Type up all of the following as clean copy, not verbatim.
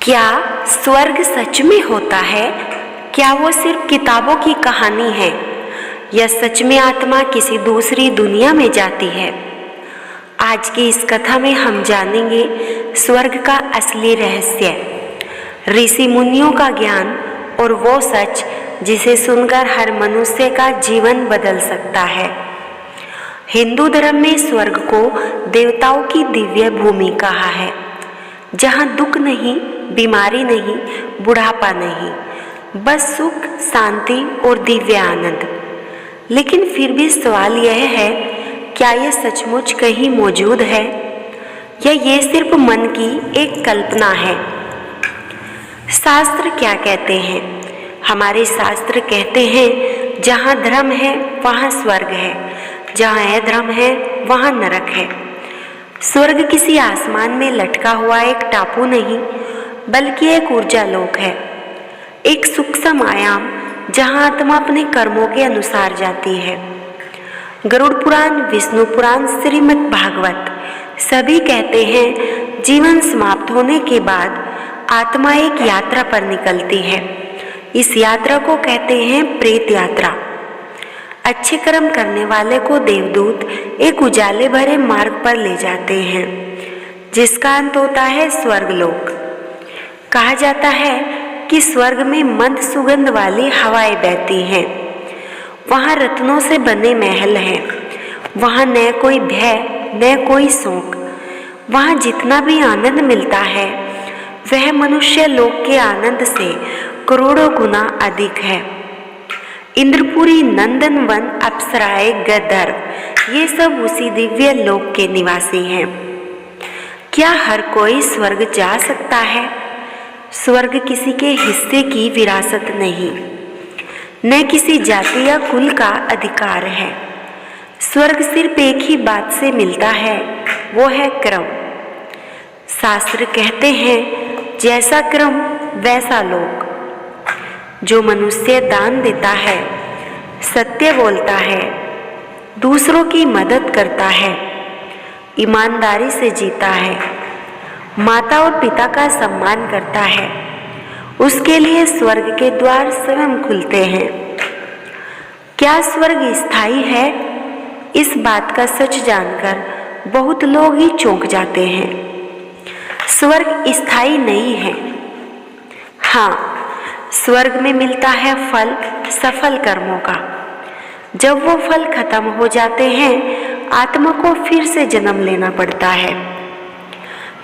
क्या स्वर्ग सच में होता है? क्या वो सिर्फ किताबों की कहानी है या सच में आत्मा किसी दूसरी दुनिया में जाती है? आज की इस कथा में हम जानेंगे स्वर्ग का असली रहस्य, ऋषि मुनियों का ज्ञान और वो सच जिसे सुनकर हर मनुष्य का जीवन बदल सकता है। हिंदू धर्म में स्वर्ग को देवताओं की दिव्य भूमि कहा है, जहाँ दुख नहीं, बीमारी नहीं, बुढ़ापा नहीं, बस सुख, शांति और दिव्य आनंद। लेकिन फिर भी सवाल यह है, क्या यह सचमुच कहीं मौजूद है या ये सिर्फ मन की एक कल्पना है? शास्त्र क्या कहते हैं? हमारे शास्त्र कहते हैं, जहाँ धर्म है वहाँ स्वर्ग है, जहाँ अधर्म है वहाँ नरक है। स्वर्ग किसी आसमान में लटका हुआ एक टापू नहीं, बल्कि एक ऊर्जा लोक है, एक सूक्ष्म आयाम जहाँ आत्मा अपने कर्मों के अनुसार जाती है। गरुड़ पुराण, विष्णु पुराण, श्रीमद् भागवत सभी कहते हैं, जीवन समाप्त होने के बाद आत्मा एक यात्रा पर निकलती है। इस यात्रा को कहते हैं प्रेत यात्रा। अच्छे कर्म करने वाले को देवदूत एक उजाले भरे मार्ग पर ले जाते हैं, जिसका अंत होता है स्वर्गलोक। कहा जाता है कि स्वर्ग में मंद सुगंध वाली हवाएं बहती हैं। वहाँ रत्नों से बने महल हैं। वहाँ न कोई भय, न कोई शोक। वहाँ जितना भी आनंद मिलता है वह मनुष्य लोक के आनंद से करोड़ों गुना अधिक है। इंद्रपुरी, नंदनवन, अप्सराएं, गंधर्व ये सब उसी दिव्य लोक के निवासी हैं। क्या हर कोई स्वर्ग जा सकता है? स्वर्ग किसी के हिस्से की विरासत नहीं, न किसी जाति या कुल का अधिकार है। स्वर्ग सिर्फ एक ही बात से मिलता है, वो है क्रम। शास्त्र कहते हैं, जैसा क्रम वैसा लोक। जो मनुष्य दान देता है, सत्य बोलता है, दूसरों की मदद करता है, ईमानदारी से जीता है, माता और पिता का सम्मान करता है, उसके लिए स्वर्ग के द्वार स्वयं खुलते हैं। क्या स्वर्ग स्थायी है? इस बात का सच जानकर बहुत लोग ही चौंक जाते हैं। स्वर्ग स्थायी नहीं है। हाँ, स्वर्ग में मिलता है फल सफल कर्मों का। जब वो फल खत्म हो जाते हैं, आत्मा को फिर से जन्म लेना पड़ता है।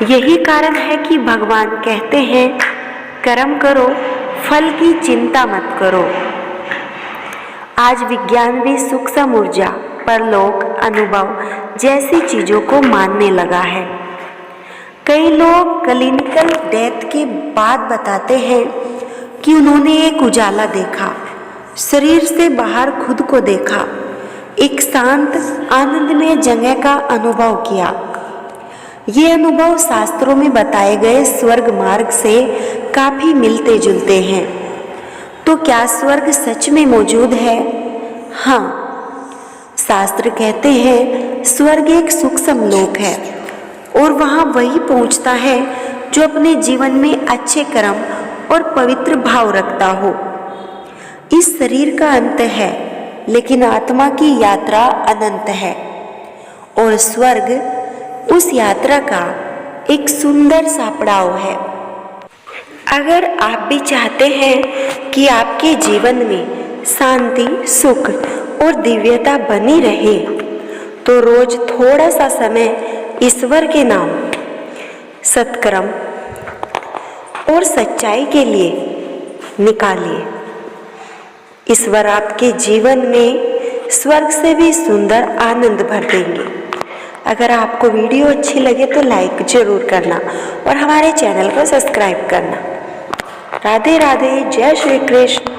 यही कारण है कि भगवान कहते हैं, कर्म करो, फल की चिंता मत करो। आज विज्ञान भी सूक्ष्म ऊर्जा, परलोक, अनुभव जैसी चीजों को मानने लगा है। कई लोग क्लिनिकल डेथ के बाद बताते हैं कि उन्होंने एक उजाला देखा, शरीर से बाहर खुद को देखा, एक शांत आनंदमय जगह का अनुभव किया। ये अनुभव शास्त्रों में बताए गए स्वर्ग मार्ग से काफी मिलते जुलते हैं। तो क्या स्वर्ग सच में मौजूद है? हाँ, शास्त्र कहते हैं, स्वर्ग एक सूक्ष्म लोक है और वहाँ वही पहुँचता है जो अपने जीवन में अच्छे कर्म और पवित्र भाव रखता हो। इस शरीर का अंत है, लेकिन आत्मा की यात्रा अनंत है और स्वर्ग उस यात्रा का एक सुंदर सा पड़ाव है। अगर आप भी चाहते हैं कि आपके जीवन में शांति, सुख और दिव्यता बनी रहे, तो रोज थोड़ा सा समय ईश्वर के नाम, सत्कर्म और सच्चाई के लिए निकालिए। ईश्वर आपके जीवन में स्वर्ग से भी सुंदर आनंद भर देंगे। अगर आपको वीडियो अच्छी लगे तो लाइक जरूर करना और हमारे चैनल को सब्सक्राइब करना। राधे राधे, जय श्री कृष्ण।